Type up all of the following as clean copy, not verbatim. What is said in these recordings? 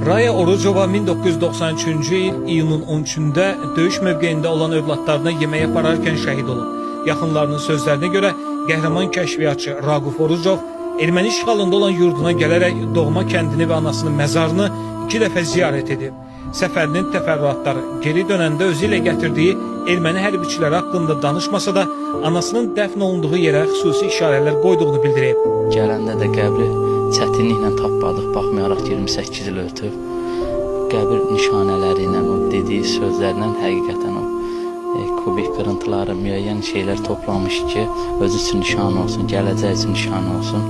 Raya Orucova 1993-cü il iyunun 13-də döyüş mövqeyində olan övladlarına yemək yapararkən şəhid olub. Yaxınlarının sözlərinə görə qəhrəman kəşfiyyatçı Raquf Orucov erməni işğalında olan yurduna gələrək doğma kəndini və anasının məzarını 2 dəfə ziyarət edib. Səfərinin təfərrüatları geri dönəndə özü ilə gətirdiyi erməni hərbiçiləri haqqında danışmasa da anasının dəfn olunduğu yerə xüsusi işarələr qoyduğunu bildirib. Gələndə də qəbri çətinliklə tapmadıq, baxmayaraq 28 il ötüb. Qəbir nişanələri ilə, o dediyi sözlərlə həqiqətən o kubik qırıntıları, müəyyən şeylər toplamış ki, özü üçün nişan olsun, gələcək üçün nişan olsun.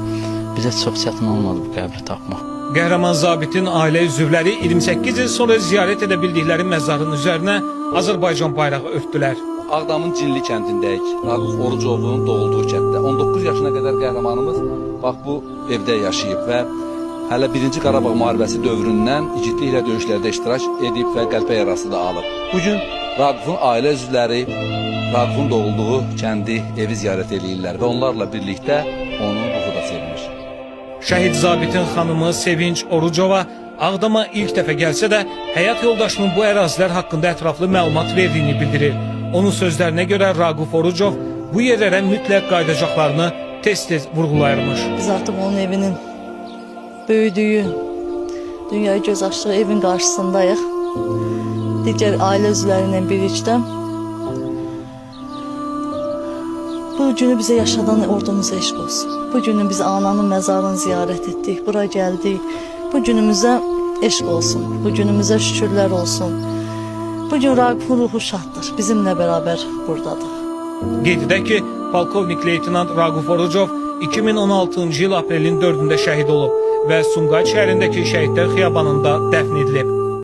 Bizə çox çətin olmadı bu qəbri tapmaq. Qəhrəman zabitin ailə üzvləri 28 il sonra ziyarət edə bildikləri məzarın üzərinə Azərbaycan bayrağı örtdülər. Ağdamın Cinli kəndindəyik. Raquf Orucovun doğulduğu kənddə. 19 yaşına qədər qəhrəmanımız bax bu evdə yaşayıb və hələ 1-ci Qarabağ müharibəsi dövründən igidliklə döyüşlərdə iştirak edib və qəlpə yarası da alıb. Bugün Raqufun ailə üzvləri Raqufun doğulduğu kəndi, evi ziyarət edirlər və onlarla birlikdə onun ruhu da sevinir. Şəhid zabitin xanımı Sevinç Orucova Ağdama ilk dəfə gəlsə də həyat yoldaşının bu ərazilər haqqında ətraflı məlumat verdiyini bildirir. Onun sözlərinə görə Raquf Orucov bu yerlərə mütləq qayıdacaqlarını tez-tez vurğulayırmış. Biz artıq onun evinin böyüdüyü, dünyaya göz açdığı evin qarşısındayıq. Digər ailə üzvləri ilə birlikdə. Bu günü bizə yaşadan ordumuza eşq olsun. Bu günü biz ananın məzarını ziyarət etdik, bura gəldik. Bu günümüzə eşq olsun, bu günümüzə şükürlər olsun. Bu gün Raqufun ruhu şaddır, bizimlə bərabər buradadır. Qeyd edək ki, polkovnik leytenant Raquf Orucov 2016-cı il aprelin 4-də şəhid olub və Sumqayıt şəhərindəki şəhidlər xiyabanında dəfn edilib.